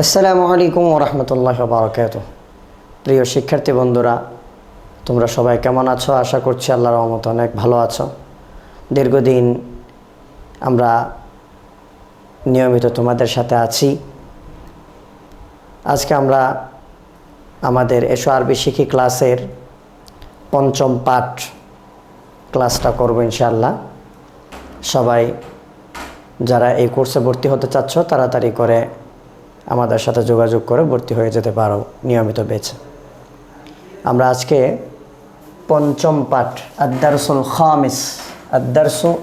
আসসালামু আলাইকুম ওরহমতুল্লাহ বারকাতুহ। প্রিয় শিক্ষার্থী বন্ধুরা, তোমরা সবাই কেমন আছো? আশা করছি আল্লাহর রহমতে অনেক ভালো আছো। দীর্ঘদিন আমরা নিয়মিত তোমাদের সাথে আছি। আজকে আমরা আমাদের এসো আরবি শিখি ক্লাসের পঞ্চম পাঠ ক্লাসটা করব ইনশাআল্লাহ। সবাই যারা এই কোর্সে ভর্তি হতে চাচ্ছ তাড়াতাড়ি করে আমাদের সাথে যোগাযোগ করে ভর্তি হয়ে যেতে পারো নিয়মিত বেছে। আমরা আজকে পঞ্চম পাঠ আদ-দারসু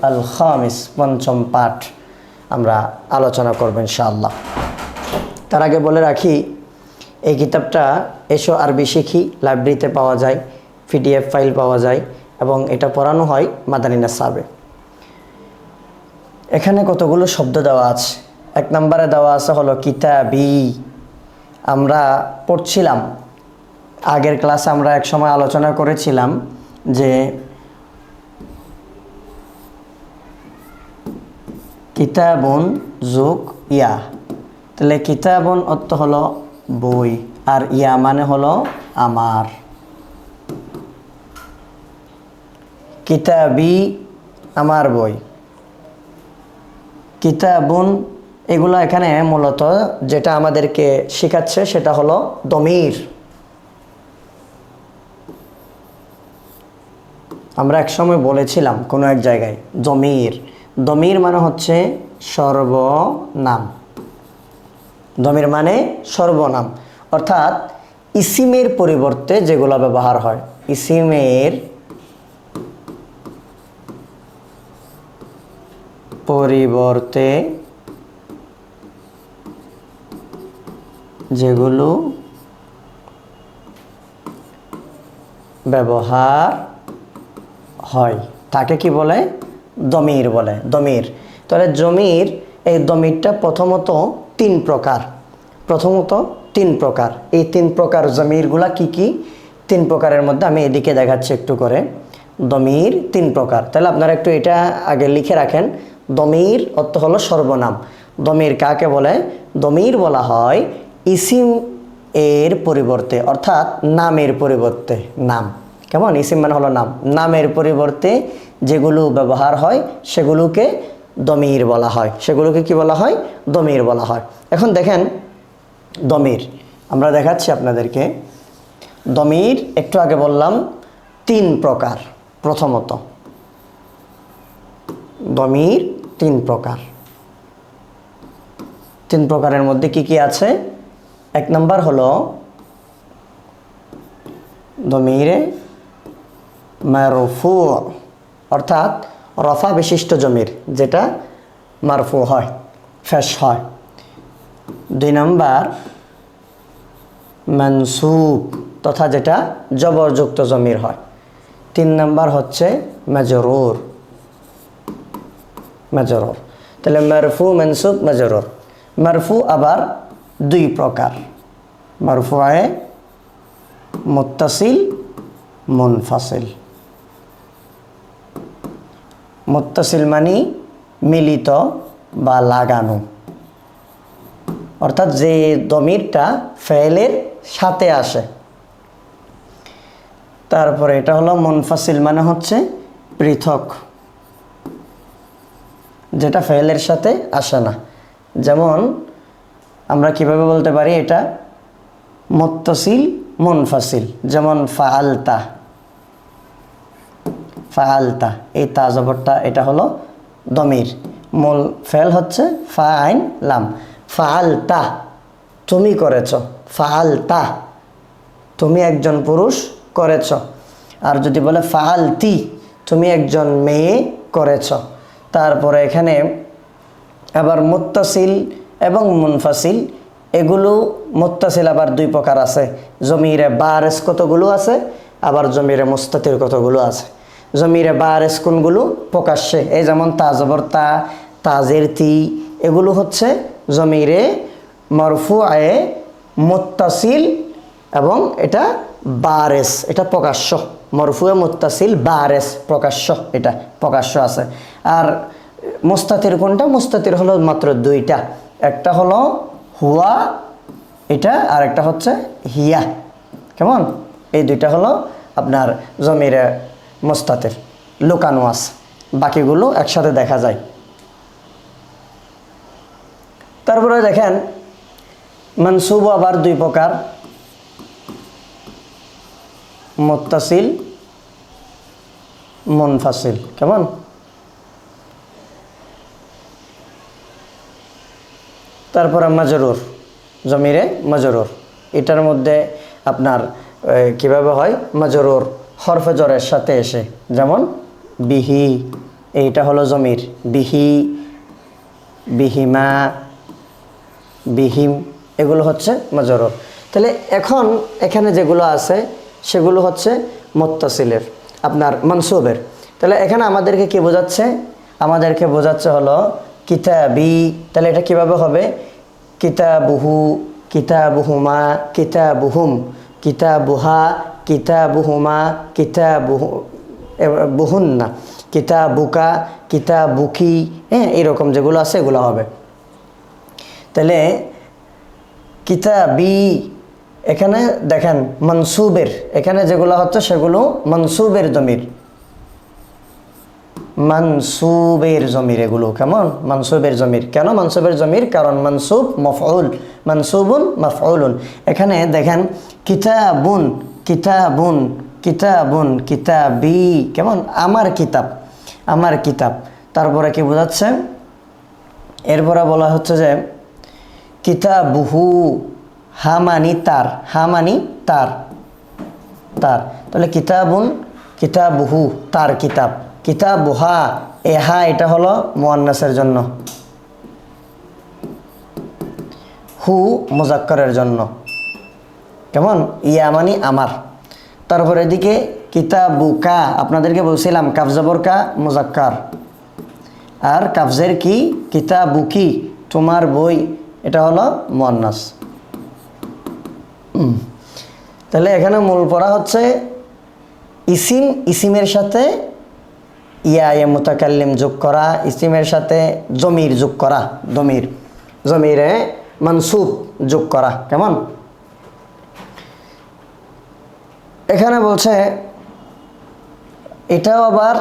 আল খামিস পঞ্চম পাঠ আমরা আলোচনা করব ইনশাআল্লাহ। তার আগে বলে রাখি, এই কিতাবটা এসো আরবি শিখি লাইব্রেরিতে পাওয়া যায়, পিডিএফ ফাইল পাওয়া যায় এবং এটা পড়ানো হয় মাদানী নাসাবে। এখানে কতগুলো শব্দ দেওয়া আছে। এক নম্বরে দেওয়া আছে হলো কিতাবি। আমরা পড়ছিলাম, আগের ক্লাসে আমরা এক সময় আলোচনা করেছিলাম যে কিতাবুন যোগ ইয়া, তাহলে কিতাবুন অর্থ হলো বই আর ইয়া মানে হলো আমার। কিতাবি আমার বই, কিতাবুন এগুলো এখানে মূলত যেটা আমাদেরকে শেখাচ্ছে সেটা হলো দমির। আমরা এক সময় বলেছিলাম কোনো এক জায়গায় দমির মানে হচ্ছে সর্বনাম। দমির মানে সর্বনাম, অর্থাৎ ইসিমের পরিবর্তে যেগুলো ব্যবহার হয়, ইসিমের পরিবর্তে যেগুলো ব্যবহার হয় তাকে কি বলে? দমির বলে। দমির। তাহলে জমির, এই দমিরটা প্রথমত তিন প্রকার। এই তিন প্রকার জমিরগুলা কি কি? তিন প্রকারের মধ্যে আমি এদিকে দেখাচ্ছি একটু করে। দমির তিন প্রকার, তাহলে আপনারা একটু এটা আগে লিখে রাখেন। দমির অর্থ হলো সর্বনাম। দমির কাকে বলে? দমির বলা হয় ইসিম এর পরিবর্তে, অর্থাৎ নামের পরিবর্তে। নাম কেমন? ইসিম মানে হলো নাম। নামের পরিবর্তে যেগুলো ব্যবহার হয় সেগুলোকে দমির বলা হয়। সেগুলোকে কি বলা হয়? দমির বলা হয়। এখন দেখেন দমির, আমরা দেখাচ্ছি আপনাদেরকে। দমির একটু আগে বললাম তিন প্রকার। প্রথমত দমির তিন প্রকার। তিন প্রকারের মধ্যে কি কি আছে? এক নম্বর হলো দমিরে মারফু, অর্থাৎ রফা বিশিষ্ট জমির, যেটা মারফু হয়, ফেশ হয়। দুই নম্বর মানসুব, তথা যেটা জবরযুক্ত জমির হয়। তিন নম্বর হচ্ছে মাজরুর। তাহলে মারফু, মানসুব, মাজরুর। মারফু আবার দুই প্রকার, মারফুয়ে মুত্তাসিল, মুনফাসিল। মুত্তাসিল মানে মিলিত বা লাগানো, অর্থাৎ যে দমিরটা ফেলের সাথে আসে। তারপরে এটা হলো মুনফাসিল, মানে হচ্ছে পৃথক, যেটা ফেলের সাথে আসে না। যেমন আমরা কিভাবে বলতে পারি এটা মুত্তাসিল মুনফাসিল, যেমন ফাআলতা। এই তা জবরটা এটা হলো দমির। মূল ফেল হচ্ছে ফাআইন লাম। ফাআলতা তুমি করেছ, ফাআলতা তুমি একজন পুরুষ করেছ। আর যদি বলে ফাআলতি তুমি একজন মেয়ে করেছ। তারপরে এখানে আবার মুত্তাসিল এবং মুনফাসিল, এগুলো মুত্তাসিল আবার দুই প্রকার আছে। জমিরে বারেস কতগুলো আছে, আবার জমিরে মুস্তাতির কতগুলো আছে। জমিরে বারেস কোনগুলো? প্রকাশ্যে, এই যেমন তাজবর তা, তাজের তি, এগুলো হচ্ছে জমিরে মারফুয়ে মুত্তাসিল এবং এটা বারেস, এটা প্রকাশ্য। মারফুয়ে মুত্তাসিল বারেস প্রকাশ্য, এটা প্রকাশ্য আছে। আর মুস্তাতির কোনটা? মুস্তাতির হলো মাত্র দুইটা, একটা হলো হুয়া এটা আর একটা হচ্ছে হিয়া। কেমন? এই দুইটা হলো আপনার জমিরে মুস্তাতির, লুকানো আছে, বাকিগুলো একসাথে দেখা যায়। তারপরে দেখেন মানসুব আবার দুই প্রকার, মুত্তাসিল, মুনফাসিল। কেমন? তারপরে মাজরুর, জমিরে মাজরুর। এটার মধ্যে আপনার কিভাবে হয়, মাজরুর হরফে জরের সাথে এসে, যেমন বিহি, এইটা হলো জমির, বিহি, বিহিমা, বিহিম, এগুলো হচ্ছে মাজরুর। তাহলে এখন এখানে যেগুলো আছে সেগুলো হচ্ছে মুত্তাসিলের, আপনার মানসুবের। তাহলে এখানে আমাদেরকে কি বোঝাচ্ছে? আমাদেরকে বোঝাচ্ছে হলো কিতাবি। তাহলে এটা কিভাবে হবে? কিতাবুহু, কিতাবুহুমা, কিতাবুহুম, কিতাবুহা, কিতাবুহুমা, কিতাবুহু বুহুন্না, কিতাবুকা, কিতাবুকি, হ্যাঁ, এইরকম যেগুলো আছে এগুলো হবে। তাহলে কিতাবি, এখানে দেখেন মানসুবের, এখানে যেগুলো হচ্ছে সেগুলো মানসুবের জমির, মানসুবের জমির এগুলো। কেমন? মানসুবের জমির। কেন মানসুবের জমির? কারণ মানসুব মফউল, মানসুবুন মাফউলুন। এখানে দেখেন কিতাবুন, কিতাবুন, কিতাবুন, কিতাবি। কেমন? আমার কিতাব, আমার কিতাব। তারপরে কি বোঝাচ্ছে? এরপরে বলা হচ্ছে যে কিতাবুহু, হামানি তার, হামানি তার, তার। তাহলে কিতাবুন, কিতাবুহু, তার কিতাব। কিতাবুহা, এহা এটা হলো মুয়ান্নাসের জন্য, হু মুজাক্কারের জন্য। কেমন? ইয়া মানে আমার। তারপর এদিকে কিতাবুকা, আপনাদেরকে বলছিলাম কাফ জবর কা মুজাক্কার, আর কাফজের কি কিতাবুকি, তোমার বই, এটা হলো মুয়ান্নাস। তাহলে এখানে মূল পড়া হচ্ছে ইসিম, ইসিমের সাথে ইয়া মুতাকাল্লিম যোগ করা, ইসিমের সাথে জমির যোগ করা, জমির, জমিরে মানসুব যোগ করা। কেমন? এখানে বলছে এটাও আবার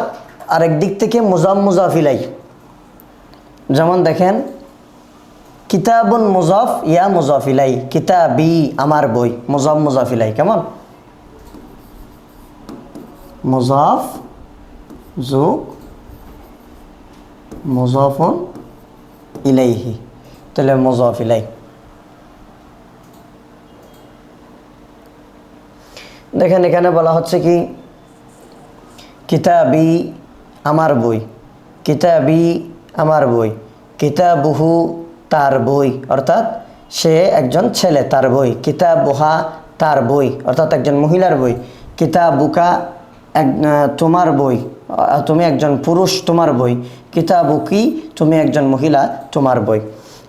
আরেক দিক থেকে মুজাম মুজাফিলাই। যেমন দেখেন কিতাবুন মুজাফ ইয়া মুজাফিলাই, কিতাবি আমার বই, মুজাম মুজাফিলাই। কেমন? মুজাফ যোগ মুজাফুন ইলাইহি, তাহলে মুজাফ ইলাই। দেখেন এখানে বলা হচ্ছে কি কিতাবি আমার বই, কিতাবি আমার বই, কিতাবুহু তার বই, অর্থাৎ সে একজন ছেলে, তার বই। কিতাবুহা তার বই, অর্থাৎ একজন মহিলার বই। কিতাবুকা তোমার বই, তুমি একজন পুরুষ, তোমার বই। কিতাবুকি তুমি একজন মহিলা, তোমার বই।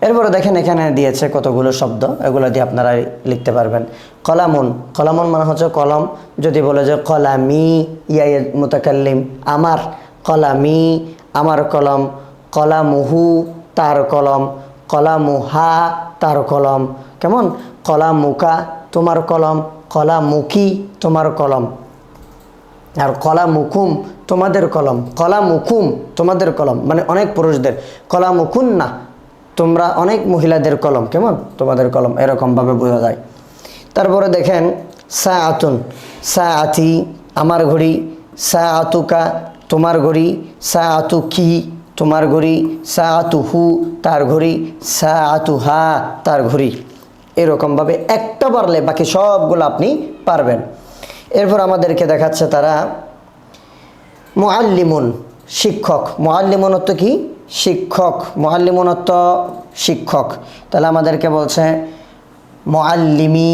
এরপরে দেখেন এখানে দিয়েছে কতগুলো শব্দ, এগুলো দিয়ে আপনারা লিখতে পারবেন। কলামুন, কলামুন মানে হচ্ছে কলম। যদি বলে যে কলামি, ইয়া মুতাকাল্লিম আমার, কলামি আমার কলম। কলামুহু তার কলম, কলামুহা তার কলম। কেমন? কলামুকা তোমার কলম, কলামুকি তোমার কলম। আর কলামুকুম তোমাদের কলম, কলামুকুম তোমাদের কলম মানে অনেক পুরুষদের, কলামুকুন না তোমরা অনেক মহিলাদের কলম। কেমন? তোমাদের কলম, এরকমভাবে বোঝা যায়। তারপরে দেখেন সাআতুন, সাআতি আমার ঘড়ি, সাআতুকা তোমার ঘড়ি, সাআতুকি তোমার ঘড়ি, সাআতুহু তার ঘড়ি, সাআতুহা তার ঘড়ি। এরকমভাবে একটা পারলে বাকি সবগুলো আপনি পারবেন। এরপর আমাদেরকে দেখাচ্ছে তারা মুআল্লিমুন শিক্ষক। মুআল্লিমুন অর্থ কি? শিক্ষক। মুআল্লিমুন অর্থ শিক্ষক। তাহলে আমাদেরকে বলছে মুআল্লিমি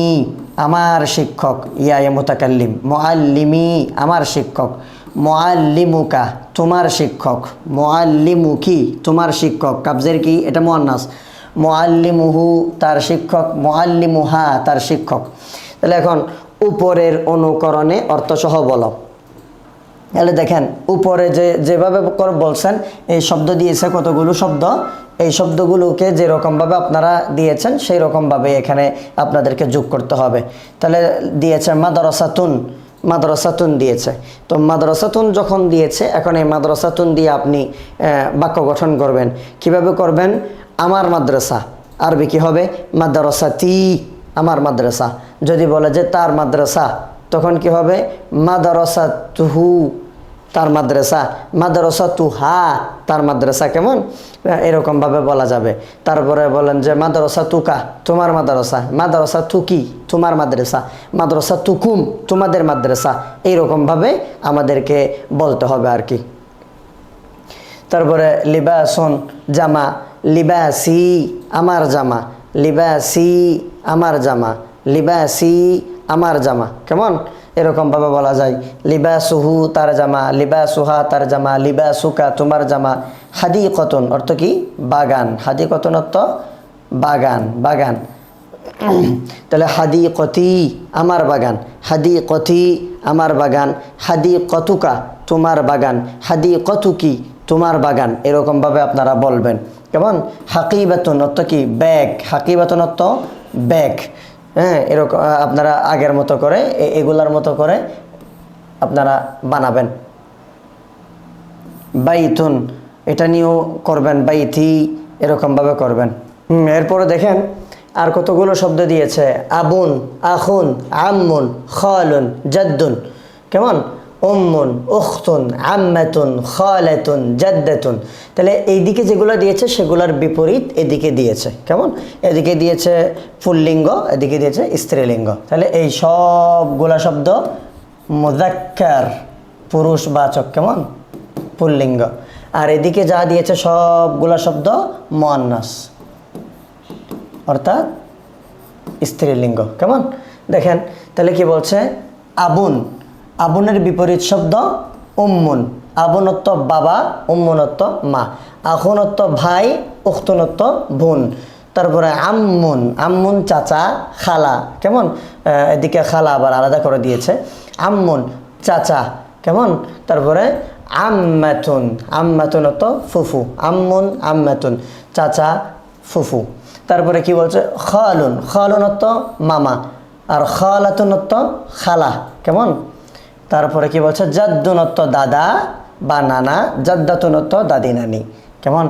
আমার শিক্ষক, ইয়া মুতাকাল্লিম, মুআল্লিমি আমার শিক্ষক। মুআল্লিমুকা তোমার শিক্ষক, মুআল্লিমুকি তোমার শিক্ষক। কাবজের কি? এটা মুয়ান্নাস। মুআল্লিমুহু তার শিক্ষক, মুআল্লিমুহা তার শিক্ষক। তাহলে এখন উপরের অনুকরণে অর্থসহ বলো। তাহলে দেখেন উপরে যেভাবে করে বলছেন এই শব্দ দিয়েছে কতগুলো শব্দ, এই শব্দগুলোকে যেরকমভাবে আপনারা দিয়েছেন সেই রকমভাবে এখানে আপনাদেরকে যোগ করতে হবে। তাহলে দিয়েছে মাদ্রাসাতুন, মাদ্রাসাতুন দিয়েছে। তো মাদ্রাসাতুন যখন দিয়েছে, এখন এই মাদ্রাসাতুন দিয়ে আপনি বাক্য গঠন করবেন। কিভাবে করবেন? আমার মাদ্রাসা, আরবি কি হবে? মাদ্রাসাতি, আমার মাদ্রাসা। যদি বলে যে তার মাদ্রাসা, তখন কি হবে? মাদ্রাসাতুহু, তার মাদ্রাসা। মাদ্রাসাতুহা, তার মাদ্রাসা। কেমন? এরকমভাবে বলা যাবে। তারপরে বলেন যে মাদ্রাসাতুকা, তোমার মাদ্রাসা। মাদ্রাসাতুকি, তোমার মাদ্রাসা। মাদ্রাসাতুকুম, তোমাদের মাদ্রাসা। এইরকমভাবে আমাদেরকে বলতে হবে আর কি। তারপরে লিবাসুন, জামা। লিবাসি, আমার জামা। লিবাসি, আমার জামা। লিবাসি, আমার জামা। কেমন? এরকমভাবে বলা যায়। লিবাসুহু, তার জামা। লিবাসুহা, তার জামা। লিবাসুকা, তোমার জামা। হাদিকতুন অর্থ কি? বাগান। হাদিকতুন অর্থ বাগান, বাগান। তাহলে হাদিকতি, আমার বাগান। হাদিকতি, আমার বাগান। হাদিকতুকা, তোমার বাগান। হাদিকতুকি, তোমার বাগান। এরকমভাবে আপনারা বলবেন। কেমন? হাকিবাতুন অর্থ কি? ব্যাগ। হাকিবাতুন অর্থ ব্যাগ। হ্যাঁ, এরকম আপনারা আগের মতো করে এগুলার মতো করে আপনারা বানাবেন। বাইতুন, এটা নিয়েও করবেন। বাইতি, এরকমভাবে করবেন। এরপরে দেখেন আর কতগুলো শব্দ দিয়েছে। আবুন, আখুন, আম্মুন, খালুন, জাদ্দুন। কেমন? উম্মুন, উখতুন, আম্মাতুন, খালাতুন, জাদ্দাতুন। তাহলে এইদিকে যেগুলো দিয়েছে সেগুলোর বিপরীত এদিকে দিয়েছে। কেমন? এদিকে দিয়েছে পুল্লিঙ্গ, এদিকে দিয়েছে স্ত্রীলিঙ্গ। তাহলে এই সবগুলা শব্দ মুযাক্কার, পুরুষবাচক। কেমন? পুল্লিঙ্গ। আর এদিকে যা দিয়েছে সবগুলা শব্দ মুআন্নাস, অর্থাৎ স্ত্রীলিঙ্গ। কেমন? দেখেন তাহলে কি বলছে? আবুন, আবুনের বিপরীত শব্দ উম্মুন। আবুনত্ব বাবা, উম্মুনত্ব মা। আখুনত্ব ভাই, উখতুনত্ব বোন। তারপরে আম্মুন, আম্মুন চাচা, খালা। কেমন? এদিকে খালা আবার আলাদা করে দিয়েছে। আম্মুন চাচা। কেমন? তারপরে আম্মাতুন, আম্মাতুনত্ব ফুফু। আম্মুন, আম্মাতুন, চাচা, ফুফু। তারপরে কি বলছে? খালুন, খালুনত্ব মামা। আর খালাতুনত্ব খালা। কেমন? তারপরে কি বলছে? জাদ্দুনত্ব দাদা বা নানা। জাদ্দাতুনত্ব দাদি নানি। কেমন?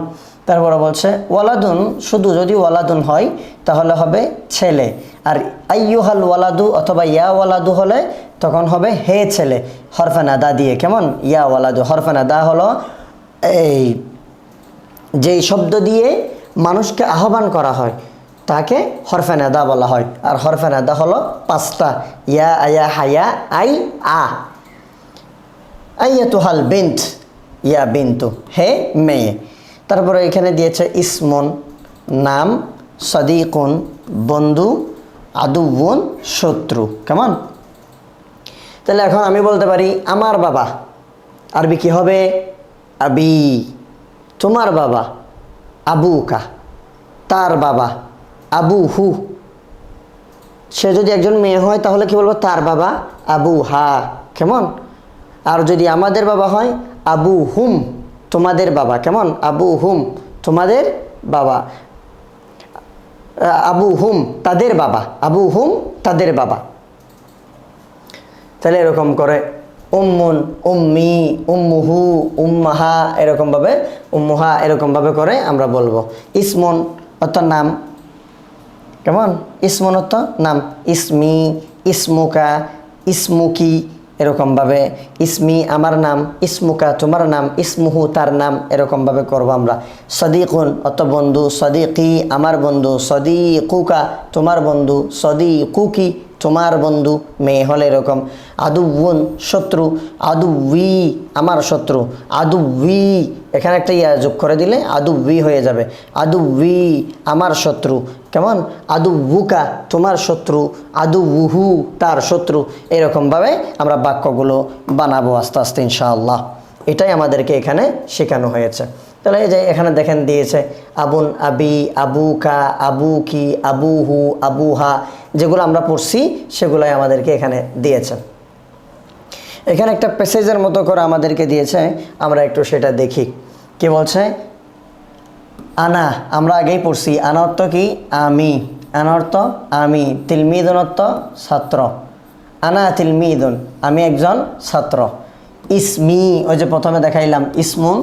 তারপরে বলছে ওয়ালাদুন, শুধু যদি ওয়ালাদুন হয় তাহলে হবে ছেলে। আর আইয়ুহাল ওয়ালাদু অথবা ইয়া ওয়ালাদু হলে তখন হবে হে ছেলে, হরফে নাদা দিয়ে। কেমন? ইয়া ওয়ালাদু। হরফে নাদা হলো এই যেই শব্দ দিয়ে মানুষকে আহ্বান করা হয় তাকে হরফে নাদা বলা হয়। আর হরফে নাদা হলো 5টা। ইয়া, আয়া, হায়া, আই, আ। আইয়াতুহাল বিনত, ইয়া বিন্তু, হে মেয়ে। তারপরে এখানে দিয়েছে ইসমুন, নাম। সদিকুন, বন্ধু। আদুউন, শত্রু। কেমন? তাহলে এখন আমি বলতে পারি আমার বাবা, আরবি কি হবে? আবি। তোমার বাবা, আবুকা। তার বাবা, আবুহু। সে যদি একজন মেয়ে হয় তাহলে কি বলবো? তার বাবা, আবুহা। কেমন? আর যদি আমাদের বাবা হয়, আবু হুম, তোমাদের বাবা। কেমন? আবু হুম, তোমাদের বাবা। আবু হুম, তাদের বাবা। আবু হুম, তাদের বাবা। তাহলে এরকম করে উম্মুন, উম্মি, উম্মুহু, উম্মাহা, এরকমভাবে উম্মুহা, এরকমভাবে করে আমরা বলবো। ইসমুন অর্থ নাম। কেমন? ইসমুন অর্থ নাম। ইসমি, ইসমুকা, ইসমুকি, এরকমভাবে। ইসমি, আমার নাম। ইসমুকা, তোমার নাম। ইসমুহু, তার নাম। এরকমভাবে করবো আমরা। সদিকুন অর্থ বন্ধু। সদিকি, আমার বন্ধু। সদিকুকা, তোমার বন্ধু। সদিকুকি, তোমার বন্ধু। মেয়ে হলে এরকম। আদুউন, শত্রু। আদুউই, আমার শত্রু। আদুউই, এখানে একটা ইয়া যোগ করে দিলে আদুউই হয়ে যাবে। আদুউই, আমার শত্রু। কেমন? আদুউকা, তোমার শত্রু। আদুউহু, তার শত্রু। এরকমভাবে আমরা বাক্যগুলো বানাবো আস্তে আস্তে ইনশাআল্লাহ। এটাই আমাদেরকে এখানে শেখানো হয়েছে। তাহলে এই যে এখানে দেখেন দিয়েছে আবুন, আবি, আবুকা, আবুকি, আবুহু, আবুহা, যেগুলো আমরা পড়ছি সেগুলাই আমাদেরকে এখানে দিয়েছে। এখানে একটা প্যাসেজের মতো করে আমাদেরকে দিয়েছে, আমরা একটু সেটা দেখি। কি বলছে? আনা আমরা আগেই পড়ছি, আনা অর্থ কি? আমি। আনা অর্থ আমি। তিলমিদুন অর্থ ছাত্র। আনা তিলমিদুন, আমি একজন ছাত্র। ইসমি, ওই যে প্রথমে দেখাইলাম ইসমুন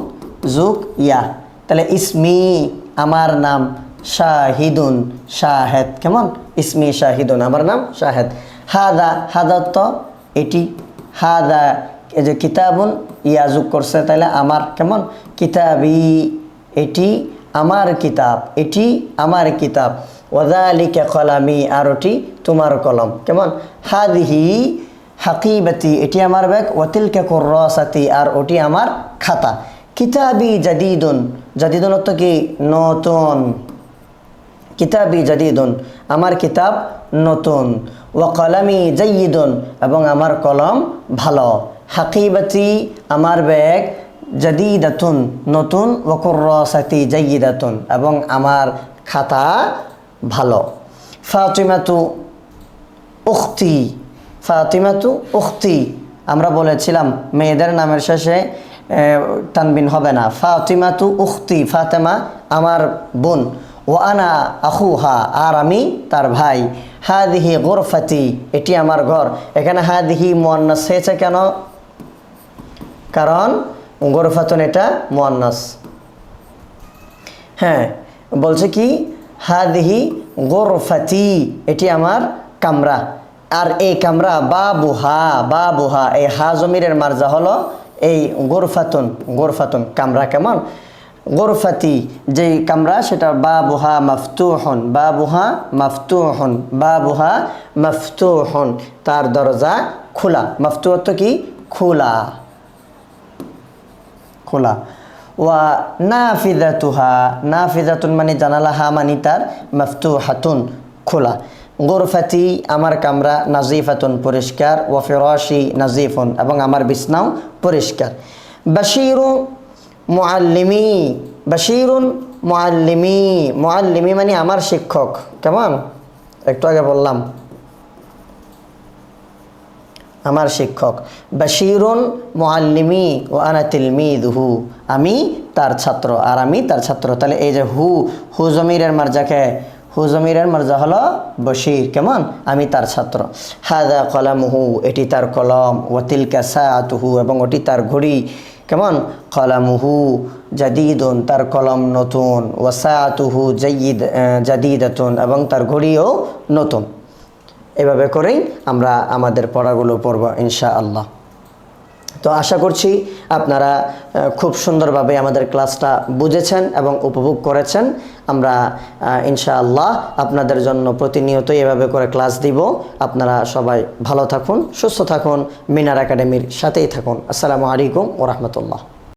যুগ ইয়া, তাহলে ইসমি আমার নাম, শাহিদুন শাহেদ, কেমন? ইসমি শাহিদুন আমার নাম শাহেদ। হাদা, হাদা অর্থ এটি। হাদা, এই যে কিতাবুন ইয়া যোগ করছে, তাহলে আমার, কেমন? কিতাবি, এটি আমার কিতাব, এটি আমার কিতাব। ওয়াযালিকা কলামি, আর ওটি তোমার কলম, কেমন? হাদিহি হাকিবাতি, এটি আমার ব্যাগ। ওয়াতিলকা কুররাসাতি, আর ওটি আমার খাতা। কিতাবি জাদিদুন, জাদিদুন অর্থ কি? নতুন। কিতাবি জাদিদুন, আমার কিতাব নতুন। ওয়া কলামি জাইয়িদুন, এবং আমার কলম ভালো। হাকিবাতি, আমার ব্যাগ। জাদিদাতুন, নতুন। ওয়া কুররাসাতি জাইয়িদাতুন, এবং আমার খাতা ভালো। ফাতিমাতু উখতি, ফাতিমাতু উখতি, আমরা বলেছিলাম মেয়েদের নামের শেষে তানবিন হবে না। ফাতিমাতু উখতি, ফাতেমা আমার বোন। ও আনা আখুহা, আর আমি তার ভাই। হাদিহি গুরফাতি, এটি আমার ঘর। এখানে হাদিহি মুয়ান্নাস হয়েছে কেন? কারণ গুরফাতুন এটা মুয়ান্নাস। হ্যাঁ, বলছে কি? হাদিহি গুরফাতি, এটি আমার কামরা। আর এই কামরা বাবুহা, বাবুহা, এই হা জমিরের মারজা হলো এই গুরফাতুন, গুরফাতুন কামরা, কেমন? গুরফাতি যেই কামরা, সেটা বাবুহা মাফতুহন, বাবুহা মাফতুহন, বাবুহা মাফতুহন, তার দরজা খোলা। মাফতুহ তো কি? খোলা, খোলা। ওয়া নাফিদাতুহা, নাফিদাতুন মানে জানালা, হা মানে তার, মাফতুহাতুন খোলা। গুরফাতি আমার কামরা, নাজিফাতুন পরিষ্কার। ওয়া ফিরাশি নাজিফুন, এবং আমার বিছনাও পরিষ্কার। বাশিরু মুআল্লিমি, বাশিরুন মুআল্লিমি, মুআল্লিমি মানে আমার শিক্ষক, কেমন? একটু আগে বললাম আমার শিক্ষক। বাশিরুন মুআল্লিমি ওয়া আনা তিলমিযুহু, আমি তার ছাত্র, আর আমি তার ছাত্র। তাহলে এই যে হু, হু জমিরের মারজাকে, হু জমিরের মারজা হলো বশির, কেমন? আমি তার ছাত্র। হাদা কলামুহু, এটি তার কলম। ওয়া তিলকা সাআতুহু, এবং ওটি তার ঘড়ি, কেমন? কলামুহু জাদিদুন, তার কলম নতুন। ওয়া সাআতুহু জাদিদাতুন, এবং তার ঘড়িও নতুন। এভাবে করেই আমরা আমাদের পড়াগুলো পড়ব ইনশাআল্লাহ। তো আশা করছি আপনারা খুব সুন্দরভাবে আমাদের ক্লাসটা বুঝেছেন এবং উপভোগ করেছেন। আমরা ইনশাআল্লাহ আপনাদের জন্য প্রতিনিয়তই এভাবে করে ক্লাস দিব। আপনারা সবাই ভালো থাকুন, সুস্থ থাকুন, মিনার একাডেমির সাথেই থাকুন। আসসালামু আলাইকুম ওয়া রাহমাতুল্লাহ।